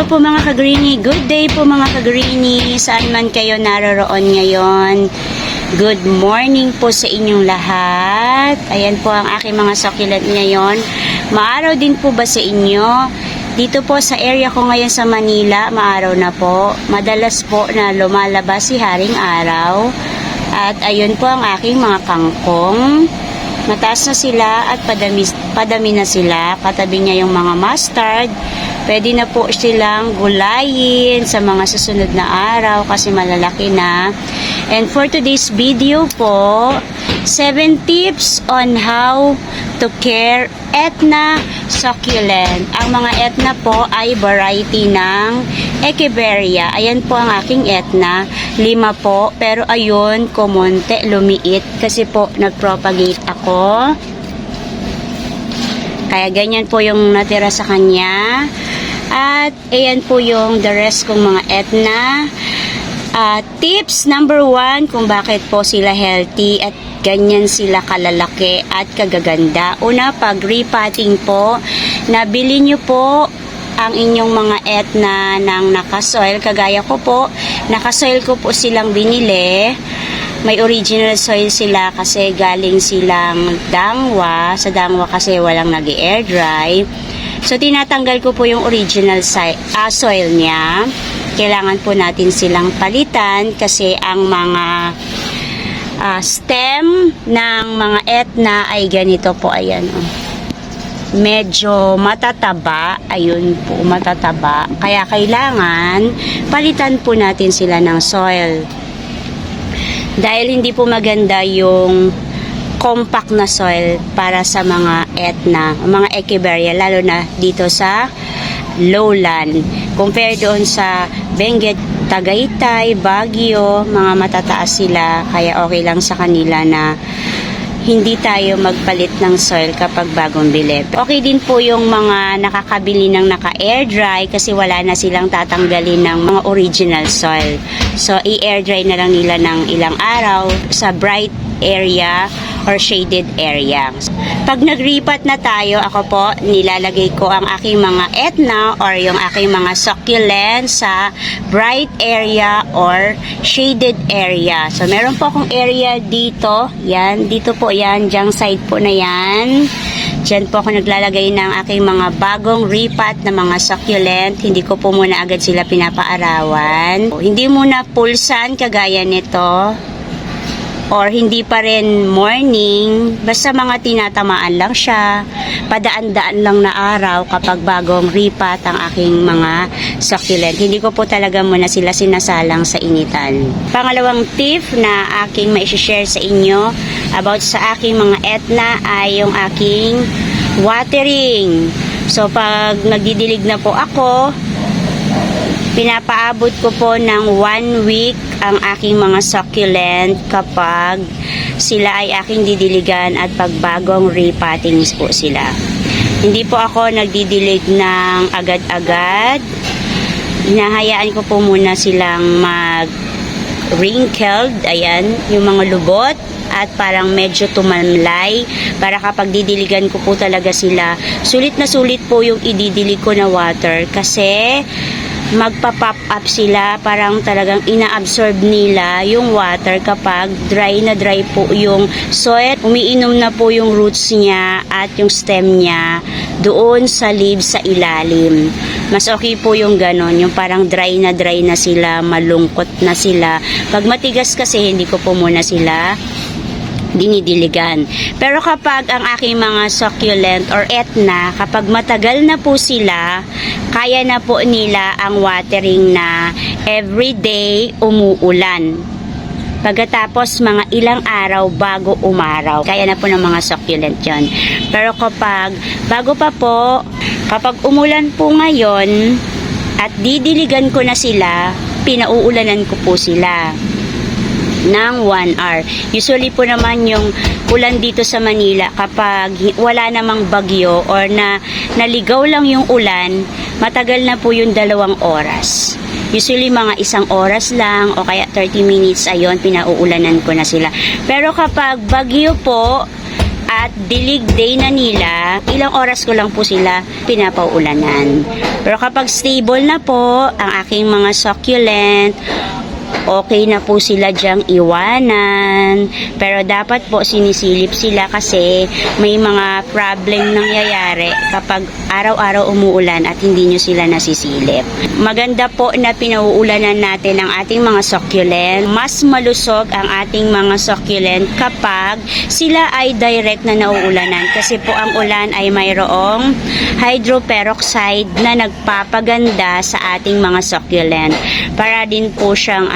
Hello po mga ka-greenie. Good day po mga ka-greenie. Saan man kayo naroroon ngayon. Good morning po sa inyong lahat. Ayan po ang aking mga succulent ngayon. Maaraw din po ba sa inyo? Dito po sa area ko ngayon sa Manila, maaraw na po. Madalas po na lumalabas si Haring Araw. At ayun po ang aking mga kangkong. Mataas na sila at padami na sila. Katabi niya yung mga mustard. Pwede na po silang gulayin sa mga susunod na araw kasi malalaki na. And for today's video po, 7 tips on how to care Etna succulent. Ang mga Etna po ay variety ng Echeveria. Ayan po ang aking Etna. 5 po. Pero ayun, kumonte, lumiit. Kasi po, nagpropagate ako. Kaya ganyan po yung natira sa kanya. At ayan po yung the rest kong mga Etna. Tips number 1 kung bakit po sila healthy at ganyan sila kalalaki at kagaganda. Una, pag repotting po, nabili nyo po ang inyong mga Etna ng nakasoil. Kagaya ko po, nakasoil ko po silang binili. May original soil sila kasi galing silang Dangwa. Sa Dangwa kasi walang nag-air dry. So, tinatanggal ko po yung original soil niya. Kailangan po natin silang palitan kasi ang mga stem ng mga Etna ay ganito po. Ayan, oh. Medyo matataba. Ayun po, matataba. Kaya kailangan palitan po natin sila ng soil. Dahil hindi po maganda yung compact na soil para sa mga Etna, mga Echeveria, lalo na dito sa lowland. Compare doon sa Benguet, Tagaytay, Baguio, mga matataas sila, kaya okay lang sa kanila na hindi tayo magpalit ng soil kapag bagong bili. Okay din po yung mga nakakabili ng naka-air dry kasi wala na silang tatanggalin ng mga original soil. So, i-air dry na lang nila ng ilang araw sa bright area or shaded area. Pag nag-repot na tayo, ako po, nilalagay ko ang aking mga Etna or yung aking mga succulent sa bright area or shaded area. So, meron po akong area dito. Yan, dito po yan. Diyan side po na yan. Diyan po ako naglalagay ng aking mga bagong repot na mga succulent. Hindi ko po muna agad sila pinapaarawan. Hindi muna pulsan kagaya nito. Or hindi pa rin morning, basta mga tinatamaan lang siya, padaan-daan lang na araw kapag bagong repot ang aking mga succulent. Hindi ko po talaga muna sila sinasalang sa initan. Pangalawang tip na aking maishishare sa inyo about sa aking mga Etna ay yung aking watering. So pag nagdidilig na po ako, pinapaabot ko po ng 1 week ang aking mga succulent kapag sila ay aking didiligan at pagbagong repotting po sila. Hindi po ako nagdidilig ng agad-agad. Hinahayaan ko po muna silang mag-wrinkled, ayan, yung mga lubot at parang medyo tumamlay para kapag didiligan ko po talaga sila, sulit na sulit po yung ididilig ko na water kasi magpa-pop up sila, parang talagang ina-absorb nila yung water kapag dry na dry po yung soil. Umiinom na po yung roots niya at yung stem niya doon sa leaves sa ilalim. Mas okay po yung ganon, yung parang dry na sila, malungkot na sila. Pag matigas kasi hindi ko po muna sila dinidiligan. Pero kapag ang aking mga succulent or Etna, kapag matagal na po sila, kaya na po nila ang watering na everyday umuulan. Pagkatapos mga ilang araw bago umaraw. Kaya na po ng mga succulent yon. Pero kapag bago pa po, kapag umulan po ngayon at didiligan ko na sila, pinauulanan ko po sila ng 1 hour. Usually po naman yung ulan dito sa Manila kapag wala namang bagyo or naligaw lang yung ulan, matagal na po yung 2 oras. Usually mga 1 oras lang o kaya 30 minutes, ayun, pinauulanan ko na sila. Pero kapag bagyo po at dilig day na nila, ilang oras ko lang po sila pinapaulanan. Pero kapag stable na po ang aking mga succulent, okay na po sila dyang iwanan. Pero dapat po sinisilip sila kasi may mga problem nangyayari kapag araw-araw umuulan at hindi nyo sila nasisilip. Maganda po na pinauulanan natin ang ating mga succulent. Mas malusog ang ating mga succulent kapag sila ay direct na nauulanan. Kasi po ang ulan ay mayroong hydroperoxide na nagpapaganda sa ating mga succulent. Para din po siyang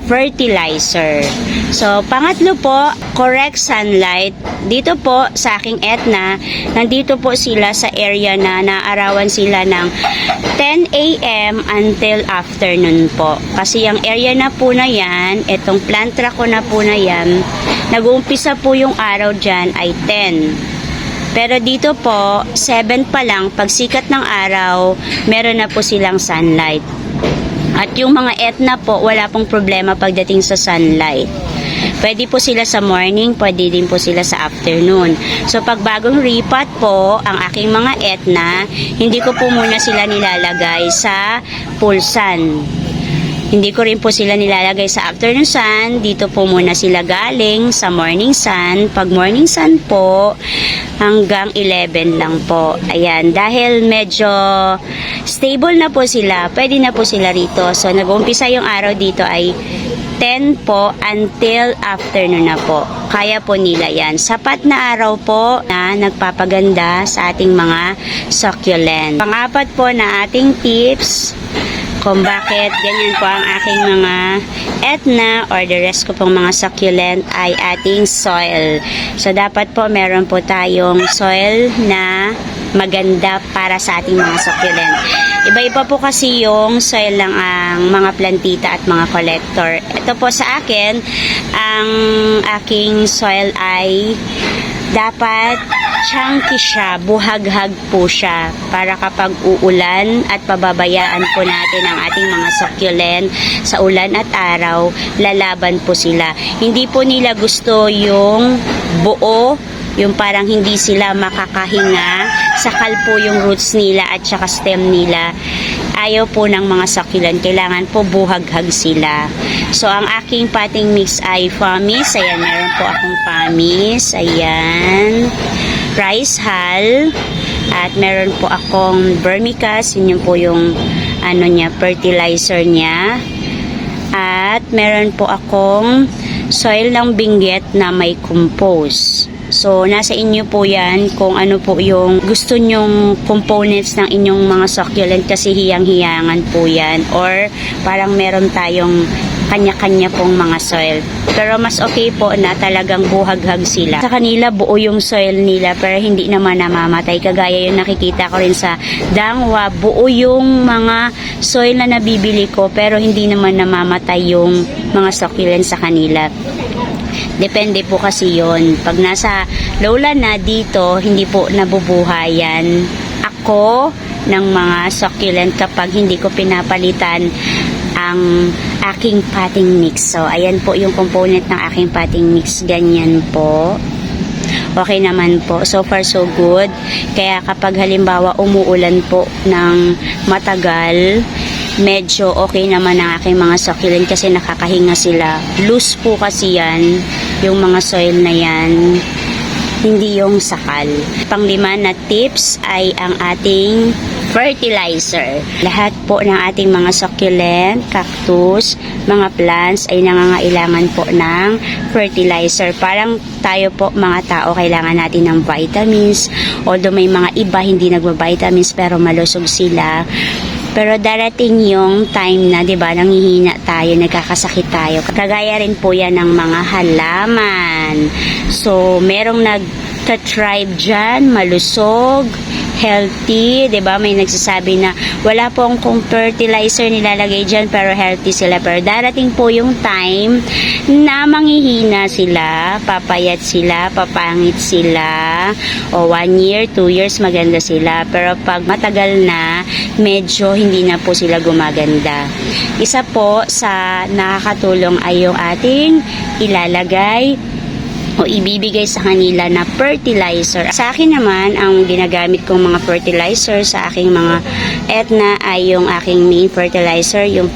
fertilizer. So, pangatlo po, correct sunlight. Dito po sa aking Etna, nandito po sila sa area na naarawan sila ng 10 a.m. until afternoon po. Kasi yung area na po na yan, itong plant track ko na po na yan, nag-uumpisa po yung araw dyan ay 10. Pero dito po, 7 pa lang, pag sikat ng araw, meron na po silang sunlight. At yung mga Etna po, wala pong problema pagdating sa sunlight. Pwede po sila sa morning, pwede din po sila sa afternoon. So, pag bagong ripat po, ang aking mga Etna, hindi ko po muna sila nilalagay sa full sun. Hindi ko rin po sila nilalagay sa afternoon sun. Dito po muna sila galing sa morning sun. Pag morning sun po, hanggang 11 lang po. Ayan, dahil medyo stable na po sila, pwede na po sila rito. So, nag-uumpisa yung araw dito ay 10 po until afternoon na po. Kaya po nila yan. Sapat na araw po na nagpapaganda sa ating mga succulent. Pangapat po na ating tips kung bakit ganyan po ang aking mga Etna or the rest ko pong mga succulent ay ating soil. So, dapat po meron po tayong soil na maganda para sa ating mga succulent. Iba-iba po kasi yung soil lang ang mga plantita at mga collector. Ito po sa akin, ang aking soil ay dapat chunky siya, buhaghag po siya para kapag uulan at pababayaan po natin ang ating mga succulent sa ulan at araw, lalaban po sila. Hindi po nila gusto yung buo, yung parang hindi sila makakahinga, sakal po yung roots nila at saka stem nila. Ayaw po ng mga succulent, kailangan po buhaghag sila. So, ang aking potting mix ay Famis. Ayan, meron po akong Famis. Ayan. Rice hull. At meron po akong Vermicast. Yun po yung fertilizer niya. At meron po akong soil ng Benguet na may compost. So, nasa inyo po yan kung ano po yung gusto nyong components ng inyong mga succulent kasi hiyang-hiyangan po yan. Or parang meron tayong kanya-kanya pong mga soil. Pero mas okay po na talagang buhaghag sila. Sa kanila, buo yung soil nila pero hindi naman namamatay. Kagaya yung nakikita ko rin sa Dangwa, buo yung mga soil na nabibili ko pero hindi naman namamatay yung mga succulent sa kanila. Depende po kasi yon. Pag nasa lowland na dito, hindi po nabubuhayan ako ng mga succulent kapag hindi ko pinapalitan ang aking potting mix. So, ayan po yung component ng aking potting mix. Ganyan po. Okay naman po. So far, so good. Kaya kapag halimbawa umuulan po ng matagal, medyo okay naman ang aking mga succulent kasi nakakahinga sila. Loose po kasi yan, yung mga soil na yan, hindi yung sakal. Panglima na tips ay ang ating fertilizer. Lahat po ng ating mga succulent, cactus, mga plants ay nangangailangan po ng fertilizer. Parang tayo po mga tao kailangan natin ng vitamins. Although may mga iba hindi nagba-vitamins pero malusog sila. Pero darating yung time na, 'di ba, nanghihina tayo, nagkakasakit tayo. Kagaya rin po 'yan ng mga halaman. So, merong nagta-thrive diyan, malusog, healthy, 'di ba? May nagsasabi na wala pong kung fertilizer nilalagay diyan pero healthy sila. Pero darating po yung time na manghihina sila, papayat sila, papangit sila. O 1 year, 2 years maganda sila. Pero pag matagal na, medyo hindi na po sila gumaganda. Isa po sa nakakatulong ay yung ating ilalagay o ibibigay sa kanila na fertilizer. Sa akin naman, ang ginagamit kong mga fertilizer sa aking mga Etna ay yung aking main fertilizer, yung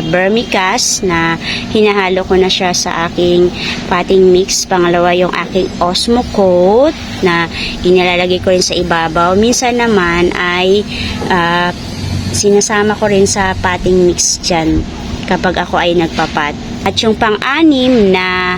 vermicast na hinahalo ko na siya sa aking potting mix. Pangalawa, yung aking Osmocoat na inilalagay ko rin sa ibabaw. Minsan naman ay sinasama ko rin sa potting mix dyan kapag ako ay nagpapat. At yung pang-anim na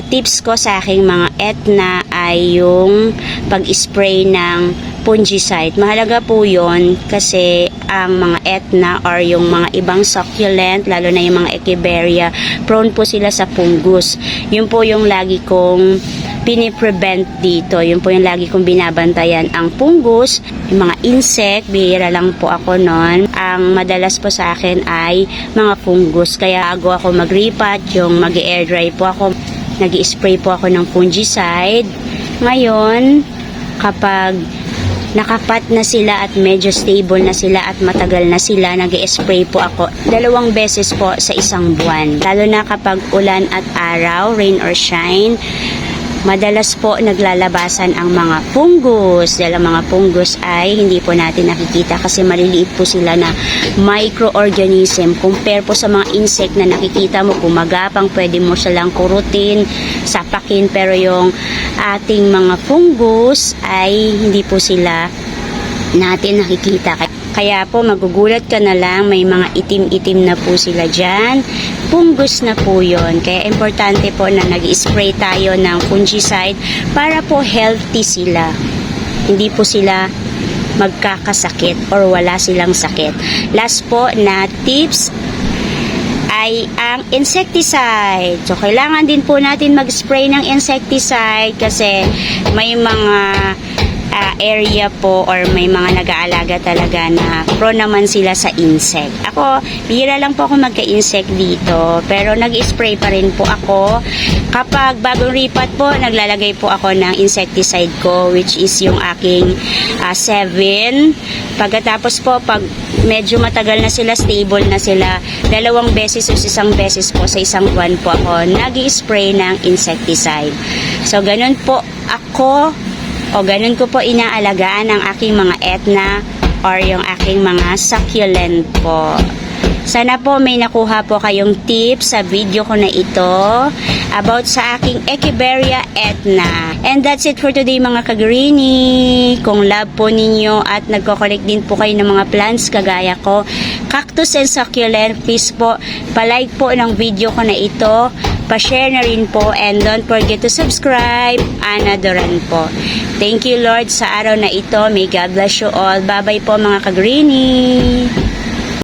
tips ko sa aking mga Etna ay yung pag-spray ng fungicide. Mahalaga po yun kasi ang mga Etna or yung mga ibang succulent, lalo na yung mga Echeveria, prone po sila sa fungus. Yun po yung lagi kong piniprevent dito. Yun po yung lagi kong binabantayan. Ang fungus, yung mga insect, bihira lang po ako nun. Ang madalas po sa akin ay mga fungus. Kaya bago ako mag-repat, yung mag-air dry po ako, nag-i-spray po ako ng fungicide. Ngayon, kapag nakapat na sila at medyo stable na sila at matagal na sila, nag-i-spray po ako 2 beses po sa isang buwan. Lalo na kapag ulan at araw, rain or shine, madalas po naglalabasan ang mga fungus. Dahil ang mga fungus ay hindi po natin nakikita kasi maliliit po sila na microorganism. Compare po sa mga insect na nakikita mo, gumagapang, pwede mo silang kurutin, sapakin, pero yung ating mga fungus ay hindi po sila natin nakikita. Kaya po magugulat ka na lang, may mga itim-itim na po sila dyan. Fungus na po yun. Kaya importante po na nag-spray tayo ng fungicide para po healthy sila. Hindi po sila magkakasakit or wala silang sakit. Last po na tips ay ang insecticide. So, kailangan din po natin mag-spray ng insecticide kasi may mga area po or may mga nag-aalaga talaga na prone naman sila sa insect. Ako, bihira lang po ako magka-insect dito, pero nag-spray pa rin po ako. Kapag bagong ripat po, naglalagay po ako ng insecticide ko, which is yung aking 7. Pagkatapos po, pag medyo matagal na sila, stable na sila, 2 beses o 1 beses po sa isang buwan po ako nag-spray ng insecticide. So, ganun po ako, o ganun ko po inaalagaan ang aking mga Etna or yung aking mga succulent po. Sana po may nakuha po kayong tips sa video ko na ito about sa aking Echeveria Etna. And that's it for today mga kagreenie. Kung love po ninyo at nagko-collect din po kayo ng mga plants kagaya ko, cactus and succulent, please po palike po ng video ko na ito, pa-share na rin po, and don't forget to subscribe. Ana Doran po. Thank you Lord sa araw na ito. May God bless you all. Bye bye po mga kagreenie.